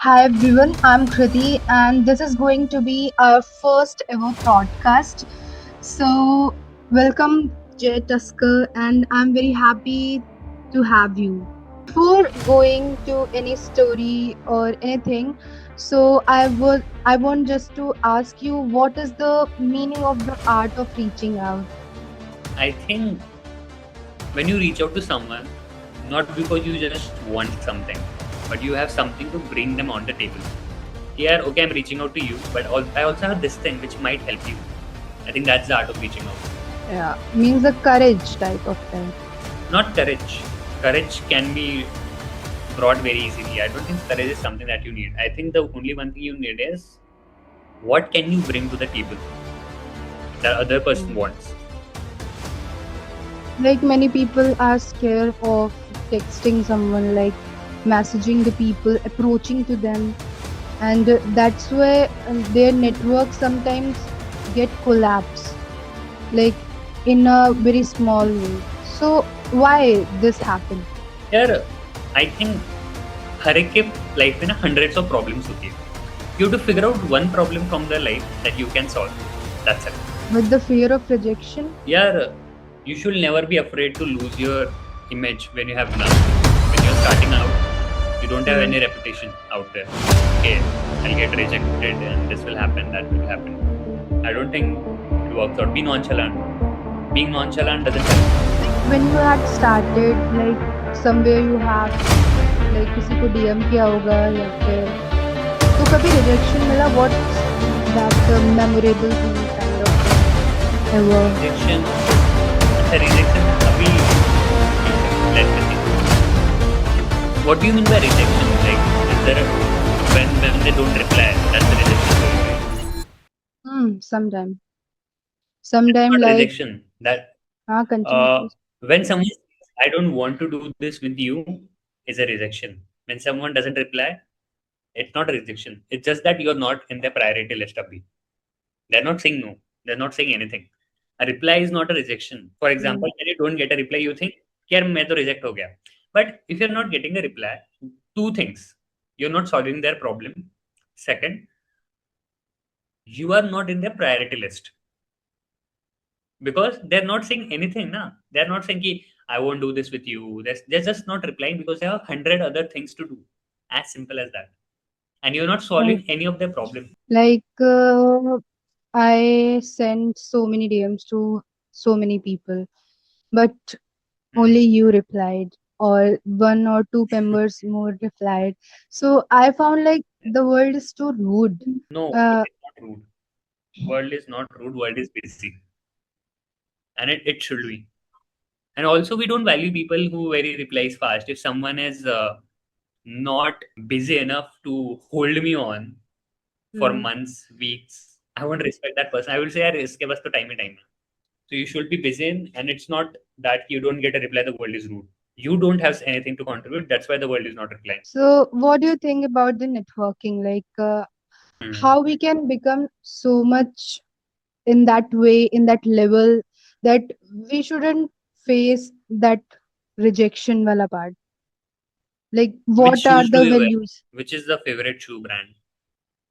Hi everyone, I'm Kriti, and this is going to be our first ever podcast. So, welcome, Jay Tusker, and I'm very happy to have you. Before going to any story or anything, I want just to ask you what is the meaning of the art of reaching out? I think when you reach out to someone, not because you just want something, but you have something to bring them on the table. Yeah, okay, I'm reaching out to you, but I also have this thing which might help you. I think that's the art of reaching out. Yeah, means the courage type of thing. Not courage. Courage can be brought very easily. I don't think courage is something that you need. I think the only one thing you need is what can you bring to the table that other person Mm. wants. Like many people are scared of texting someone, like messaging the people, approaching to them, and that's where their network sometimes get collapse, like in a very small way. So why this happen? यार I think हर एक के life में ना hundreds of problems होती है. You have to figure out one problem from their life that you can solve. That's it. With the fear of rejection? Yeah, you should never be afraid to lose your image when you have none. When you're starting out, you don't have Hmm. any reputation out there. Okay, I'll get rejected and this will happen, that will happen. I don't think it works out. Be nonchalant. Being nonchalant doesn't help. When you had started, like somewhere you have like किसी को DM किया होगा या फिर तो कभी rejection मिला? What's that memorable thing kind of thing ever? Rejection, अच्छा rejection अभी let me think. What do you mean by rejection? Like, is there when they don't reply, that's the rejection for you, right? Sometime. That's Sometime not like rejection. That continue uh, please. when someone says, I don't want to do this with you, is a rejection. When someone doesn't reply, it's not a rejection. It's just that you're not in the priority list, Abhi. They're not saying no. They're not saying anything. A reply is not a rejection. For example, Hmm. when you don't get a reply, you think, यार मैं तो reject हो गया. But if you're not getting a reply, two things. You're not solving their problem. Second, you are not in their priority list because they're not saying anything. Na? They're not saying, ki, I won't do this with you. They're just not replying because they have 100 other things to do. As simple as that. And you're not Like solving any of their problem. like I sent so many DMs to so many people, but only Hmm. you replied, or one or two members more replied. So I found like the world is too rude. No, world Uh, is not rude. World is not rude. World is busy. And it should be. And also, we don't value people who very replies fast. If someone is not busy enough to hold me on for hmm. months, weeks, I won't respect that person. I will say, यार इसके पास तो time ही time है. So you should be busy, and it's not that you don't get a reply. The world is rude. You don't have anything to contribute. That's why the world is not replying. So what do you think about the networking? Like Hmm. how we can become so much in that way, in that level, that we shouldn't face that rejection wala part. Like Which what are shoes do the you wear? values? Which is the favorite shoe brand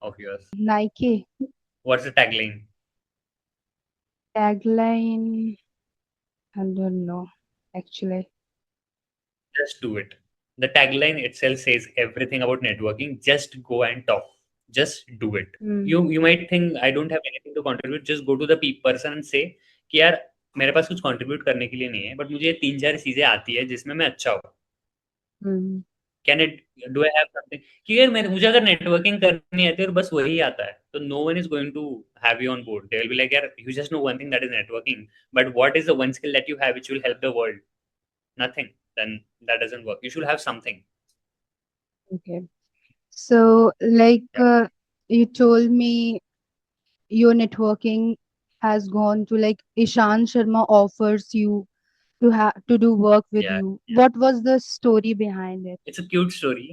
of yours? Nike What's the tagline? tagline, I don't know actually. Just do it. The tagline itself says everything about networking. Just go and talk. Just do it. Hmm. You might think I don't have anything to contribute. Just go to the person and say कि यार मेरे पास कुछ contribute करने के लिए नहीं है but मुझे ये तीन चार चीजें आती है जिसमें मैं अच्छा हूँ. Hmm. Can it do I have something कि यार मेरे मुझे अगर नेटवर्किंग करनी आती है और बस वही आता है तो no one is going to have you on board. They will be like यार you just know one thing that is networking but what is the one skill that you have which will help the world. Nothing. Then that doesn't work. You should have something. Okay. So, like Yeah. you told me, your networking has gone to like Ishan Sharma offers you to have to do work with Yeah. you. What was the story behind it? It's a cute story.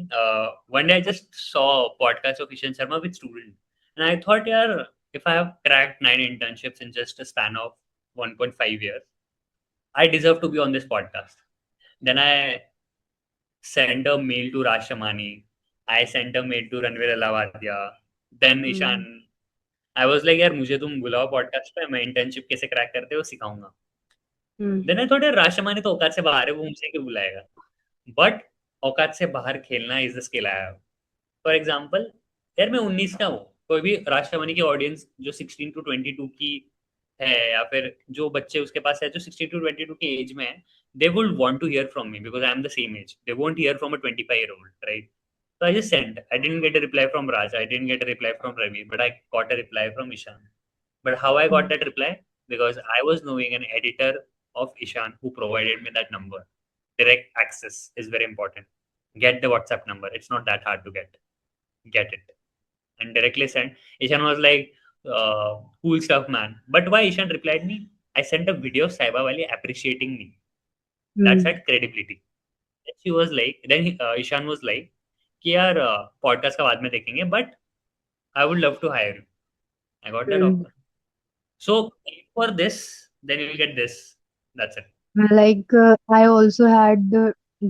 One day I just saw a podcast of Ishan Sharma with student, and I thought, yeah, if I have cracked 9 internships in just a span of 1.5 years, I deserve to be on this podcast. Then I sent a mail to Raj Shamani. I sent a mail to Ranveer Alawadia, then Ishan. Hmm. I was like, यार मुझे तुम बुलाओ podcast पे, मैं internship कैसे crack करते हो सिखाऊंगा. Hmm. देन थोड़े राशमानी तो औकात से बाहर है, वो मुझे क्यों बुलाएगा. बट औकात से बाहर खेलना is the skill I have. For example, यार मैं 19 का हूँ. कोई भी राष्ट्रवाणी की ऑडियंस जो 16 to 22 की है, या फिर जो बच्चे उसके पास है जो 16 to 22 की एज में है, they would want to hear from me because I am the same age. They won't hear from a 25-year-old, right? So I just sent. I didn't get a reply from Raj. I didn't get a reply from Ravi, but I got a reply from Ishan. But how I got Hmm. that reply? Because I was knowing an editor of Ishan who provided me that number. Direct access is very important. Get the WhatsApp number. It's not that hard to get. Get it. And directly sent. Ishan was like, cool stuff, man. But why Ishan replied me? I sent a video of Saiba Wali appreciating me. That's Hmm. at credibility. She was like, then Ishan was like, कि यार podcast का बाद में देखेंगे, but I would love to hire you. I got that Hmm. Offer. So for this, then you will get this. That's it. Like I also had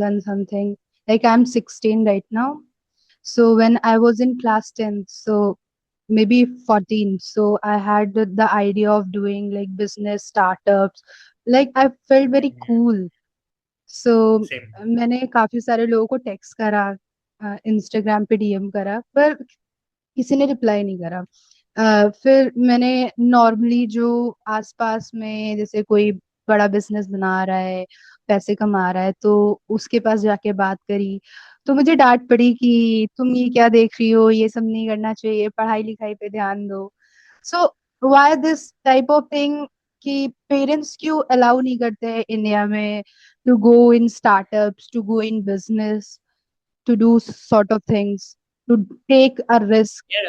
done something. Like I'm 16 right now. So when I was in class 10, so maybe 14, so I had the idea of doing like business startups. Like I felt very cool. So same. मैंने काफी सारे लोगों को text करा, Instagram पे DM करा, पर किसी ने रिप्लाई नहीं करा. फिर मैंने नॉर्मली जो आसपास में जैसे कोई बड़ा बिजनेस बना रहा है, पैसे कमा रहा है, तो उसके पास जाके बात करी. तो मुझे डांट पड़ी कि तुम ये क्या देख रही हो, ये सब नहीं करना चाहिए, पढ़ाई लिखाई पे ध्यान दो. So why this type of thing, कि पेरेंट्स क्यों अलाउ नहीं करते हैं इंडिया में to go in startups, to go in business, to do sort of things, to take a risk. यार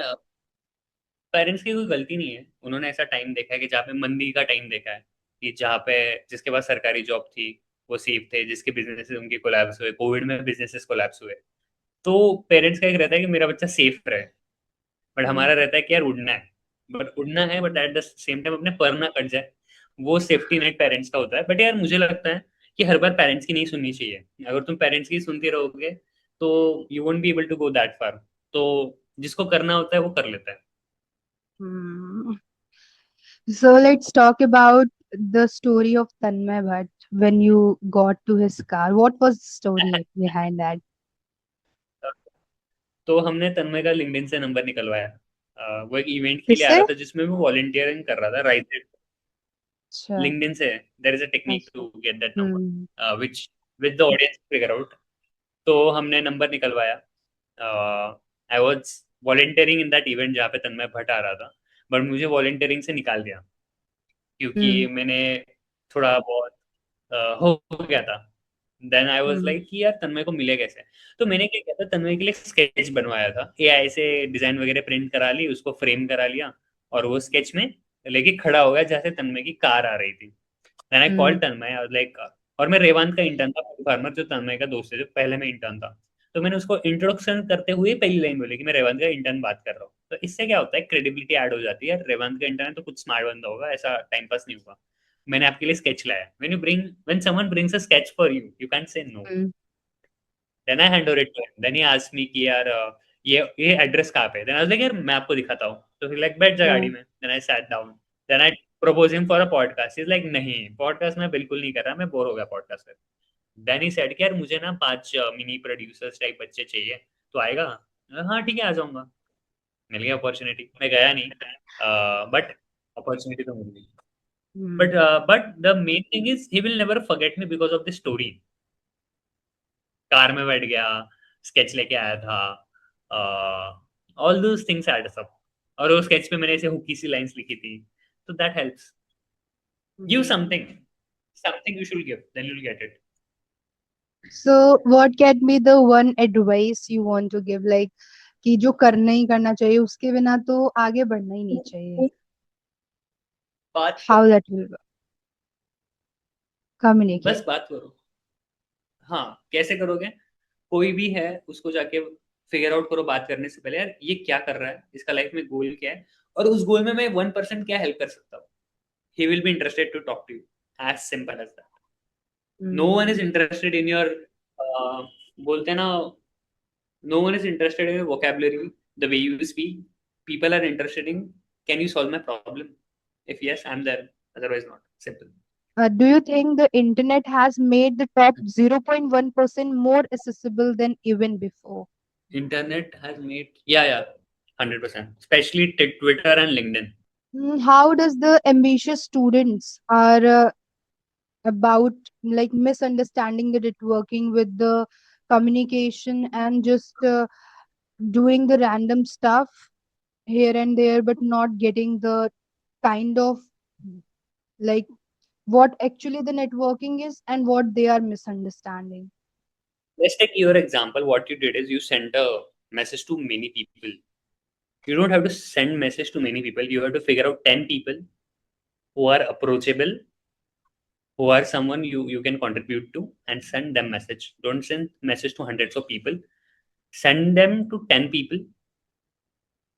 पेरेंट्स की कोई गलती नहीं है. उन्होंने ऐसा टाइम देखा है कि जहाँ पे मंदी का टाइम देखा है, कि जहाँ पे जिसके पास सरकारी जॉब थी वो सेफ थे, जिसके बिजनेस उनके कोलैप्स हुए, कोविड में बिजनेसेस कोलैप्स हुए. तो पेरेंट्स का एक रहता है कि मेरा बच्चा सेफ रहे. But Hmm. हमारा रहता है कि यार उड़ना है. बट उड़ना है, but at the same time अपने पर ना कट जाए. वो सेफ्टी नेट पेरेंट्स का होता है. बट यार मुझे लगता है कि हर बार पेरेंट्स की नहीं सुननी चाहिए. अगर तुम पेरेंट्स की सुनते रहोगे तो you won't be able to go that far. तो जिसको करना होता है वो कर लेता है. Hmm. So let's talk about the story of Tanmay Bhatt when you got to his car. What was the story behind that? तो हमने तन्मय का लिंक्डइन से नंबर निकलवाया. वो एक इवेंट के लिए आ किससे? रहा था जिसमें वो वॉलंटियरिंग कर रहा था, राइट? अच्छा. लिंक्डइन से. देयर इज अ टेक्निक अच्छा. To get that hmm. Number which with the audience figure out. तो हमने नंबर निकलवाया. I was volunteering in that event जहाँ पे तन्मय भट्ट आ रहा था. बट मुझे वॉलंटियरिंग से निकाल दिया क्योंकि हम्म. मैंने थोड़ा बहुत हो गया था. Then I was hmm. Like कि यार तन्मय को मिले कैसे. तो मैंने क्या किया था, तन्मय के लिए स्केच बनवाया था. एआई से डिजाइन वगैरह प्रिंट करा ली, उसको फ्रेम करा लिया, और वो स्केच में लेके खड़ा हो गया जैसे तन्मय की कार आ रही थी. देन आई कॉल्ड हम्म. तन्मय, और लाइक, और मैं रेवांत का इंटर्न था, फार्मर जो तन्मय का दोस्त है, जो पहले मैं इंटर्न था. तो मैंने उसको इंट्रोडक्शन करते हुए पहली लाइन बोली कि मैं रेवांत का इंटर्न बात कर रहा हूँ. तो इससे क्या होता है, क्रेडिबिलिटी ऐड हो जाती है. रेवांत का इंटर्न है तो कुछ स्मार्ट बंदा होगा, ऐसा टाइम पास नहीं होगा. मैंने आपके लिए स्केच लाया. When someone brings a sketch for you, you can say no. Hmm. Then I hand over it to him. Then he asked me कि यार ये एड्रेस कहाँ पे है. देन आई वाज लाइक यार मैं आपको दिखाता हूँ. तो ही लाइक बैठ जा गाड़ी हाँ. में. Then I sat down. Then I propose him for a podcast. Is like नहीं, पॉडकास्ट मैं बिल्कुल नहीं कर रहा, मैं बोर हो गया पॉडकास्ट कर. देन ही सेड कि यार मुझे ना 5 मिनी प्रोड्यूसर्स टाइप बच्चे चाहिए, तो आएगा. हाँ ठीक है, आ जाऊंगा. मिल गया अपॉर्चुनिटी. मैं गया नहीं, बट अपॉर्चुनिटी तो मिल गई. Hmm. But the main thing is he will never forget me because of the story. Car में बैठ गया, स्केच लेके आया था, all those things add up. और वो स्केच पे मैंने ऐसे हुकी सी लाइंस लिखी थी. तो that helps. Give hmm. Something. Something you should give, then you will get it. So what can be the one advice you want to give, like कि जो करना ही करना चाहिए, उसके बिना तो आगे बढ़ना ही नहीं चाहिए. बात How करो. that will बस communicate. बात करो. हाँ, कैसे करोगे? कोई भी है उसको जाके फिगर आउट करो बात करने से पहले, यार ये क्या कर रहा है, इसका लाइफ में गोल क्या है, और उस गोल में मैं 1% क्या हेल्प कर सकता हूँ. He will be interested to talk to you. As simple as that. No one is hmm. Interested in your, बोलते हैं ना, No one is interested in your vocabulary, the way you speak. People are interested in, can you solve my problem? If yes, I'm there. Otherwise, not. Simple. Do you think the internet has made the top 0.1% more accessible than even before? Internet has made, yeah, 100%. Especially Twitter and LinkedIn. How does the ambitious students are about like misunderstanding the networking with the communication and just doing the random stuff here and there, but not getting the kind of like what actually the networking is and what they are misunderstanding. Let's take your example. What you did is you sent a message to many people. You don't have to send message to many people. You have to figure out 10 people who are approachable, who are someone you can contribute to, and send them message. Don't send message to hundreds of people. Send them to 10 people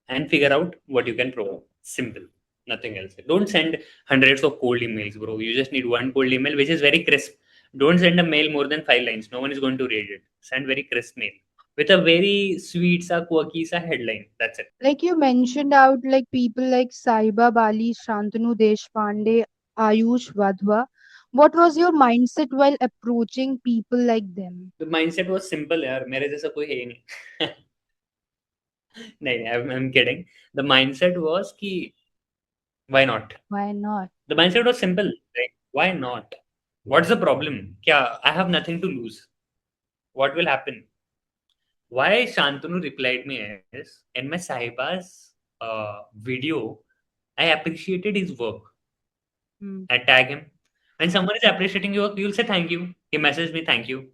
and figure out what you can provide. Simple. Nothing else. Don't send hundreds of cold emails, bro. You just need one cold email which is very crisp. Don't send a mail more than 5 lines. No one is going to read it. Send very crisp mail with a very sweet sa quirky sa headline. That's it. Like you mentioned out like people like Saiba Bali, Shantanu Deshpande, Ayush Vadhwa. What was your mindset while approaching people like them? The mindset was simple यार मेरे जैसा कोई है ही नहीं नहीं I'm kidding. The mindset was कि why not? Why not? The mindset was simple. Like why not? What's the problem? क्या I have nothing to lose. What will happen? Why Shantanu replied me is in my Sahiba's video, I appreciated his work. Hmm. I tag him. When someone is appreciating your work, you'll say thank you. He messaged me thank you.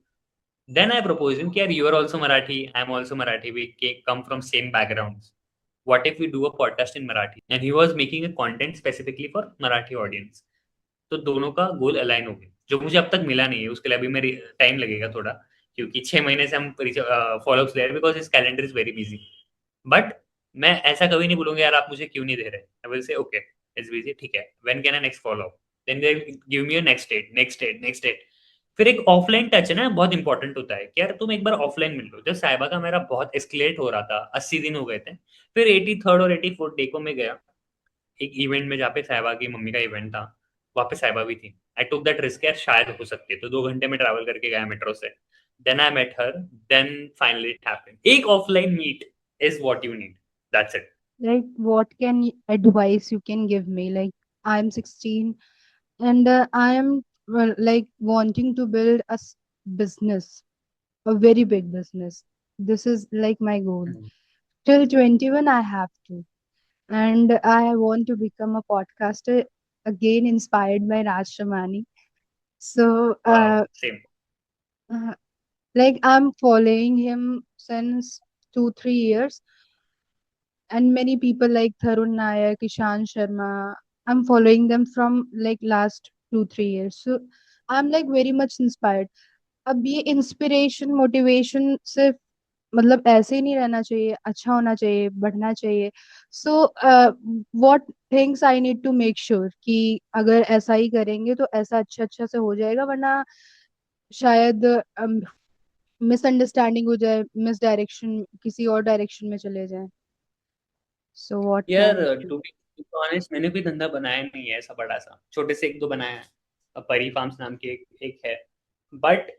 Then I proposed him, कि you are also Marathi, I'm also Marathi. We come from same backgrounds. What if we do a podcast in Marathi? And he was making a content specifically for Marathi audience. तो दोनों का गोल align हो गया जो मुझे अब तक मिला नहीं है उसके लिए अभी मेरी टाइम लगेगा थोड़ा क्योंकि 6 महीने से हम फॉलोअप्स ले रहे हैं because his calendar is very busy but मैं ऐसा कभी नहीं बोलूंगा यार आप मुझे क्यों नहीं दे रहे I will say okay it's busy ठीक है when can I next follow then they give me a next date next date next date फिर एक ऑफलाइन टच है ना बहुत इंपॉर्टेंट होता है कि यार तुम एक बार ऑफलाइन मिल लो जब साहिबा का मेरा बहुत एस्केलेट हो रहा था 80 दिन हो गए थे फिर 83rd और 84th डे को मैं गया एक इवेंट में जहाँ पे साहिबा की मम्मी का इवेंट था वहाँ पे साहिबा भी थी आई टुक दैट रिस्क यार शायद हो सकती है तो 2 घंटे में ट्रैवल करके गया मेट्रो से then I met her then finally it happened एक offline meet is what you need that's it Like what can advice you can give me? Like I'm 16 and I am well, like wanting to build business, a very big business. This is like my goal. Till 21 I have to. And I want to become a podcaster again inspired by Raj Shamani. So wow same uh, like I'm following him since 2 3 years and many people like Tharun Nayak, Ishan Sharma. I'm following them from like last 2 3 years. So I'm like very much inspired. अब ये inspiration motivation सिर्फ मतलब ऐसे ही नहीं रहना चाहिए अच्छा होना चाहिए बढ़ना चाहिए so what things I need to make sure कि अगर ऐसा ही करेंगे तो ऐसा अच्छा अच्छा से हो जाएगा वरना शायद मिसअंडरस्टैंडिंग हो जाए मिस डायरेक्शन किसी और डायरेक्शन में चले जाए सो व्हाट यार can I do to be honest मैंने भी धंधा बनाया नहीं है ऐसा बड़ा सा छोटे से एक दो बनाया है परी फार्म्स नाम की एक है बट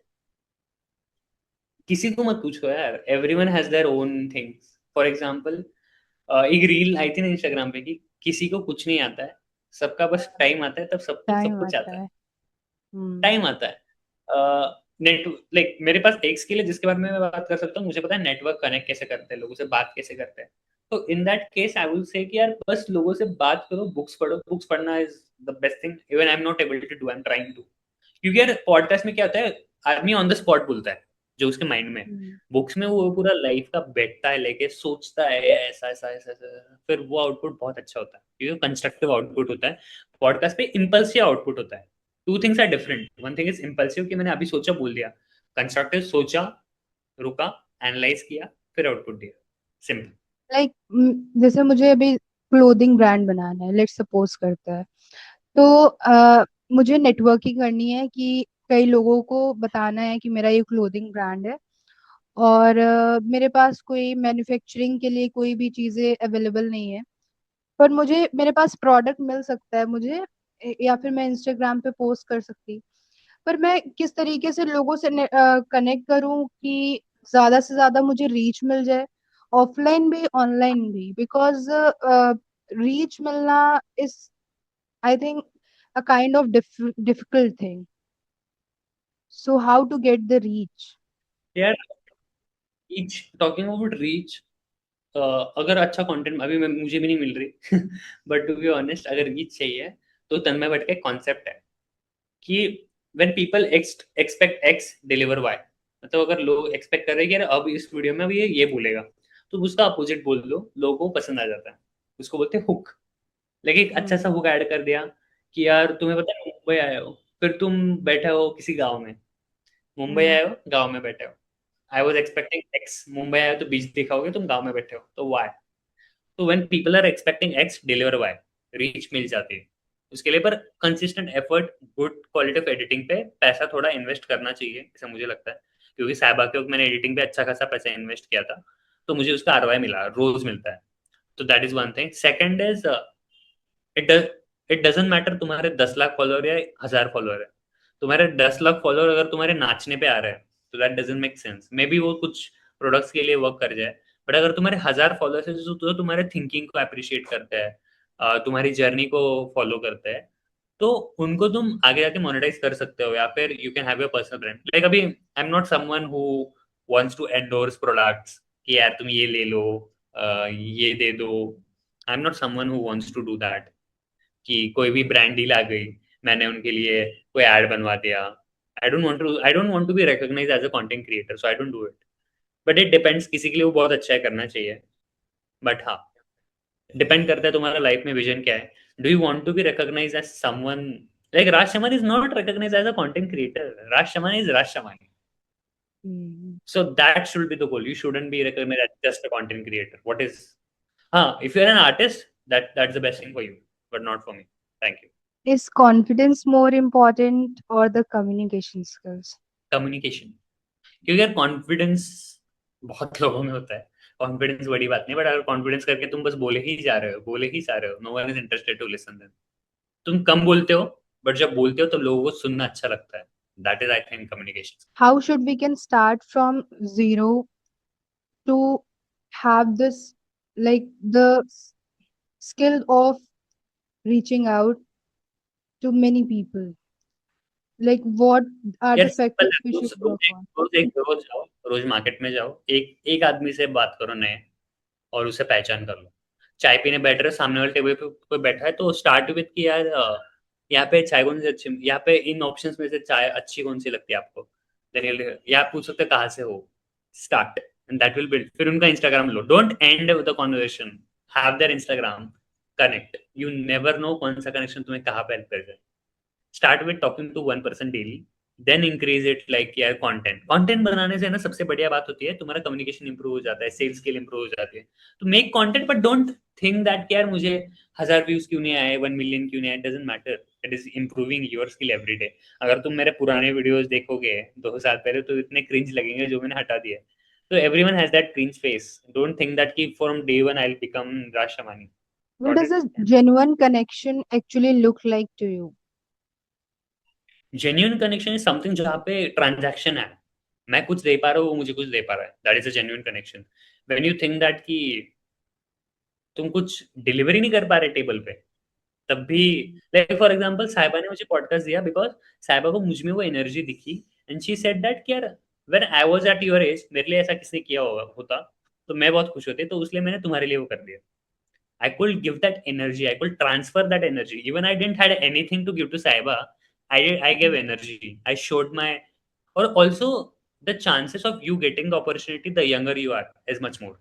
किसी को मत पूछो यार everyone has their own things for example एक रील आई थी ना इंस्टाग्राम पे कि किसी को कुछ नहीं आता है सबका बस टाइम आता है तब सबको सब टाइम कुछ आता आता है है हम्म टाइम आता है नेट लाइक मेरे पास एक स्किल है जिसके बारे में मैं बात कर सकता हूँ मुझे पता है नेटवर्क कनेक्ट कैसे करते हैं लोगों से बात कैसे करते हैं तो in that case I will से कि यार बस लोगों से बात करो बुक्स पढ़ो बुक्स पढ़ना is the best thing even I am not able to do I am trying to क्योंकि यार पॉडकास्ट में क्या होता है आदमी ऑन द स्पॉट बोलता है जो उसके माइंड में है हम्म, बुक्स में वो पूरा लाइफ का बैठता है लेके सोचता है ऐसा ऐसा ऐसा ऐसा फिर वो आउटपुट बहुत अच्छा होता है क्योंकि कंस्ट्रक्टिव आउटपुट होता है पॉडकास्ट पे इम्पल्सिव आउटपुट होता है two things are different one thing is impulsive कि मैंने अभी सोचा बोल दिया कंस्ट्रक्टिव सोचा रुका एनालाइज किया फिर आउटपुट दिया सिंपल लाइक जैसे मुझे अभी क्लोथिंग ब्रांड बनाना है लेट्स सपोज करता है तो मुझे नेटवर्किंग करनी है कि कई लोगों को बताना है कि मेरा ये क्लोथिंग ब्रांड है और मेरे पास कोई मैन्युफैक्चरिंग के लिए कोई भी चीजें अवेलेबल नहीं है, पर मुझे मेरे पास प्रोडक्ट मिल सकता है मुझे, या फिर मैं इंस्टाग्राम पे पोस्ट कर सकती। पर मैं किस तरीके से लोगों से कनेक्ट करूं कि ज्यादा से ज्यादा मुझे रीच मिल जाए, ऑफलाइन भी ऑनलाइन भी, बिकॉज रीच मिलना is, I think, a kind of difficult thing. So how to get the reach? यार रीच, टॉकिंग अबाउट रीच, अगर अच्छा कंटेंट अभी मुझे भी नहीं मिल रही बट टू बी ऑनेस्ट अगर रीच चाहिए तो तन्मय भट्ट का एक कॉन्सेप्ट है कि when people expect X deliver Y, मतलब अगर लोग एक्सपेक्ट कर रहे हैं कि यार अब इस वीडियो में अब ये बोलेगा, तो उसका अपोजिट बोल दो, लोगों को पसंद आ जाता है। उसको बोलते हैं हुक। लेकिन एक अच्छा सा हुक ऐड कर दिया कि यार तुम्हें पता है मुंबई आए हो, फिर तुम बैठे हो किसी गांव में, मुंबई हम्म। आए हो गांव में बैठे हो, I was expecting x, Mumbai आए हो तो बीच दिखाओगे, तुम गांव में बैठे हो तो वाई। तो when people are expecting X deliver Y, reach मिल जाती है। उसके लिए पर consistent effort, good quality of editing पे पैसा थोड़ा इन्वेस्ट करना चाहिए, ऐसा मुझे लगता है। क्योंकि साहिबा के वक्त मैंने एडिटिंग पे अच्छा खासा पैसा इन्वेस्ट किया था, तो मुझे उसका आरओआई मिला, रोज मिलता है। तो that is one thing. Second is it it doesn't matter तुम्हारे 10 लाख फॉलोअर या 1000 फॉलोअर है। तुम्हारे 10 लाख फॉलोअर अगर तुम्हारे नाचने पे आ रहे हैं तो that doesn't make sense. May be वो कुछ प्रोडक्ट्स के लिए वर्क कर जाए, बट अगर तुम्हारे 1000 फॉलोअर्स है जो तो तुम्हारे थिंकिंग को अप्रिशिएट करते हैं, तुम्हारी जर्नी को फॉलो करते हैं, तो उनको तुम आगे जाके मोनेटाइज कर सकते हो, या फिर you can have your personal brand. Like अभी I am not someone who wants to endorse products कि यार तुम ये ले लो, ये दे दो। I am not someone who wants to do that कि कोई भी ब्रांड डील आ गई, मैंने उनके लिए कोई ऐड बनवा दिया। I don't want to be recognise as a content creator, so I don't do it. But it depends, किसी के लिए वो बहुत अच्छा है, करना चाहिए। बट हाँ, डिपेंड करता है तुम्हारा लाइफ में विजन क्या है। Do you want to be recognise as someone? Like Raj Sharma is not recognise as a content creator, Raj Sharma is Raj Sharma. Hmm. So that should be the goal. You shouldn't be recognized as just a content creator. What is, if you're an artist, that's the best thing for you, but not for me. Thank you. Is confidence more important or the communication skills? Communication, क्योंकि यार confidence बहुत लोगों में होता है। Confidence बड़ी बात नहीं, बट अगर कॉन्फिडेंस करके तुम बस बोले ही जा रहे हो, बोले ही जा रहे हो, no one is interested to listen then. तुम कम बोलते हो, बट जब बोलते हो तो लोगों को सुनना अच्छा लगता है। That is I think communication. How should we can start from zero to have this, like, the skill of reaching out to many people? Like, what are यार the सिंपल factors है, we रोज should रोज work एक on? रोज एक रोज जाओ, रोज market में जाओ, एक एक आदमी से बात करो नए, और उसे पहचान कर लो। चाय पीने बैठ रहे हो, सामने वाले टेबल पे कोई बैठा है, तो स्टार्ट विद कि यार यहाँ पे चाय कौन सी अच्छी, यहाँ पे इन ऑप्शंस में से चाय अच्छी कौन सी लगती है आपको। देन या आप पूछ सकते हैं कहाँ से हो। Start, and that will build. फिर उनका इंस्टाग्राम लो, don't end with the conversation, have their Instagram, connect. You never know कौन सा कनेक्शन तुम्हें कहाँ पे हेल्प कर जाए। Start with talking to one person daily, then increase it. Like यार कंटेंट कंटेंट बनाने से ना सबसे बढ़िया बात होती है, तुम्हारा कम्युनिकेशन इंप्रूव हो जाता है, सेल्स स्किल इंप्रूव हो जाती है। तो make content, but don't think that यार मुझे 1000 व्यूज क्यों नहीं आए, 1 मिलियन क्यों नहीं आए, doesn't matter. It is improving your skill every day. अगर तुम मेरे पुराने वीडियोस देखोगे 2 साल पहले, तो इतने क्रिंज लगेंगे जो मैंने हटा दिए। तो everyone has that cringe face. Don't think that कि from day one I will become Raj Shamani. What not does it. a genuine connection actually look like to you? Genuine connection is something जहाँ पे transaction है, मैं कुछ दे पा रहा हूँ, वो मुझे कुछ दे पा रहा है, that is a genuine connection. When you think that कि तुम कुछ डिलीवरी नहीं कर पा रहे टेबल पे, तब भी। लाइक फॉर एग्जांपल साहिबा ने मुझे पॉडकास्ट दिया बिकॉज साहिबा को मुझ में वो एनर्जी दिखी, एंड शी सेड दैट कि यार when I was at your age मेरे लिए ऐसा किसने किया होगा होता, तो मैं बहुत खुश होती, तो इसलिए मैंने तुम्हारे लिए वो कर दिया। I could give that energy. I could transfer that energy. Even I didn't had anything to give to Saiba. I gave energy. I showed my, or also the chances of you getting the opportunity the younger you are is much more.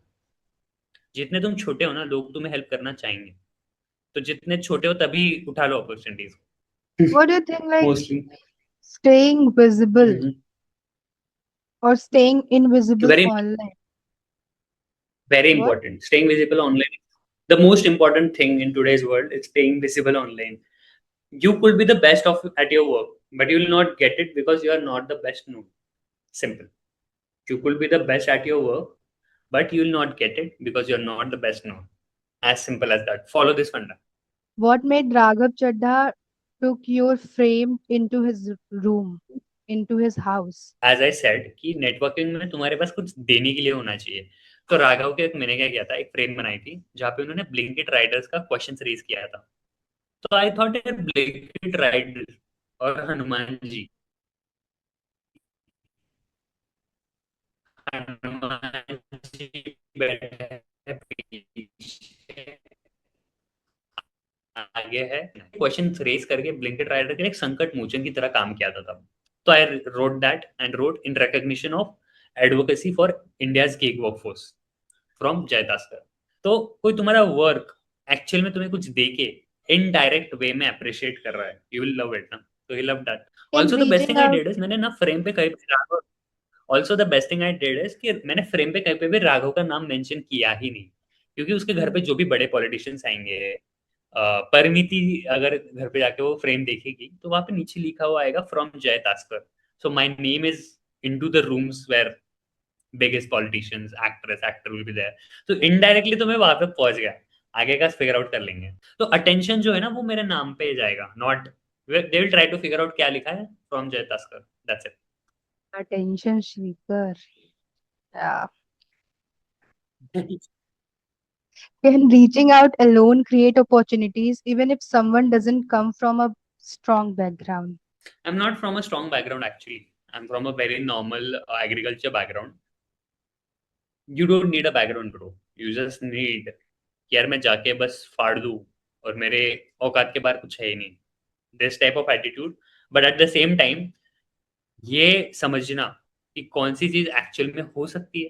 जितने तुम छोटे हो ना, लोग तुम्हें help करना चाहेंगे। तो जितने छोटे हो तभी उठा लो opportunities. What do you think, like, mostly staying visible or staying invisible very online? Very What? Important, staying visible online. The most important thing in today's world is staying visible online. You could be the best of at your work, but you will not get it because you are not the best known. Simple. You could be the best at your work, but you'll not get it because you're not the best known. As simple as that. Follow this funda. What made Raghav Chadha took your frame into his room, into his house? As I said कि networking में तुम्हारे पास कुछ देने के लिए होना चाहिए। तो राघव के मैंने क्या किया था, एक फ्रेम बनाई थी जहाँ पे उन्होंने ब्लिंकिट राइडर्स का क्वेश्चन रेज किया था। तो आई थॉट ब्लिंकिट राइडर्स और हनुमान जी, हनुमान जी बैठे हैं पीछे, आगे है, क्वेश्चन रेस करके ब्लिंकेट राइडर के एक संकट मोचन की तरह काम किया था तब। तो I wrote that and wrote in recognition of advocacy for India's gig workforce from जयतास्कर। तो कोई तुम्हारा वर्क एक्चुअल में तुम्हें कुछ दे के इनडायरेक्ट वे में अप्रिशिएट कर रहा है, यू विल लव इट ना। तो he love that. In also the best reaching thing I out, did is मैंने ना फ्रेम पे कहीं, also the best thing I did is कि मैंने फ्रेम पे कहीं पे भी राघव का नाम मेंशन किया ही नहीं। क्योंकि उसके घर पे Hmm. जो भी बड़े पॉलिटिशियंस आएंगे, परिमिति अगर घर पे जाके वो फ्रेम देखेगी तो वहां पे नीचे लिखा हुआ आएगा from Jay Taskar. So my name is into the rooms where biggest politicians, actress, actor will be there. तो इनडायरेक्टली तो मैं वहां पे पहुंच गया। आगे का फिगर आउट कर लेंगे। तो अटेंशन जो है ना वो मेरे नाम पे जाएगा, not they will try to figure out क्या लिखा है from Jay Taskar, that's attention seeker. Yeah. It. Can reaching out alone create opportunities even if someone doesn't come from a strong background? I'm not from a strong background actually. I'm from a very normal agriculture background. You don't need a background, bro. You just need कि यार मैं जाके बस फाड़ दूं और मेरे औकात के बाहर कुछ है ही नहीं, this type of attitude. But at the same time ये समझना कि कौन सी चीज एक्चुअल में हो सकती है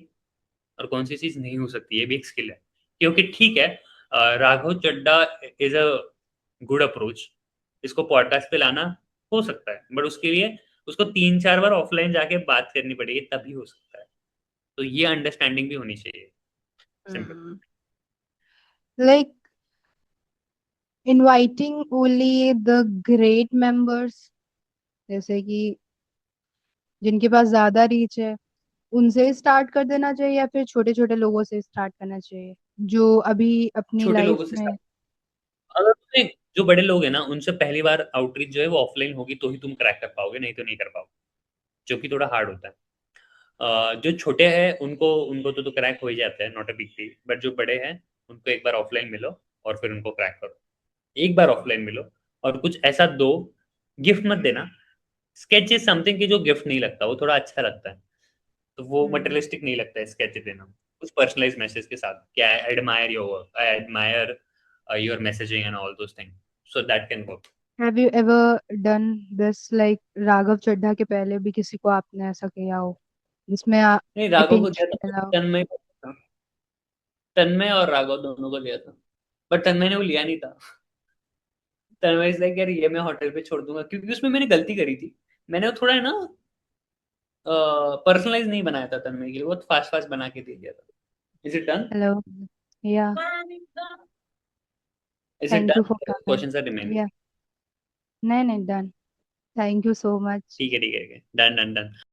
और कौन सी चीज नहीं हो सकती, ये भी एक स्किल है। क्योंकि ठीक है, राघव चड्डा इज अ गुड अप्रोच, इसको पॉडकास्ट पे लाना हो सकता है, बट उसके लिए उसको 3-4 बार ऑफलाइन जाके बात करनी पड़ेगी तभी हो सकता है। तो ये अंडरस्टैंडिंग भी होनी चाहिए। Simple. Hmm. Like inviting only the great members, जैसे कि जिनके पास ज्यादा रीच है, उनसे स्टार्ट कर देना चाहिए या फिर छोटे छोटे लोगों से स्टार्ट करना चाहिए जो अभी अपनी छोटे लाइफ लोगों से में। start। अगर तुम्हें जो बड़े लोग हैं ना उनसे पहली बार आउटरीच जो है वो ऑफलाइन होगी तो ही तुम क्रैक कर पाओगे, नहीं तो नहीं कर पाओगे, जो कि थोड़ा हार्ड होता है। जो छोटे हैं उनको उनको तो क्रैक हो ही जाता है, not a big deal. But जो बड़े हैं उनको एक बार ऑफलाइन मिलो और फिर उनको क्रैक करो। एक बार ऑफलाइन मिलो और कुछ ऐसा दो, गिफ्ट मत देना। स्केच इज समथिंग की जो गिफ्ट नहीं लगता, वो थोड़ा अच्छा लगता है। तो वो हम्म. मटेरियलिस्टिक नहीं लगता है स्केच देना। कुछ पर्सनलाइज मैसेज के साथ, क्या I admire your work, I admire your messaging and all those thing, so that can work. Have you ever done this like Raghav Chadha के पहले भी किसी को आपने ऐसा किया हो जिसमें नहीं, राघव को अटेंशन दिया था, मिला हो? तन्मय को दिया था। तन्मय और राघव दोनों को दिया था, बट तन्मय ने वो लिया नहीं था। तन्मय इज लाइक यार ये मैं होटल पे छोड़ दूंगा, क्योंकि उसमें मैंने गलती करी थी। मैंने वो थोड़ा है ना पर्सनलाइज नहीं बनाया था तन्मय के लिए, बहुत फास्ट फास्ट बना के दे दिया था। Is it done? Hello. Yeah. Is it thank you done? For coming. Questions are remaining. Yeah. नहीं नहीं, done. Thank you so much. ठीक है, ठीक है, डन डन डन।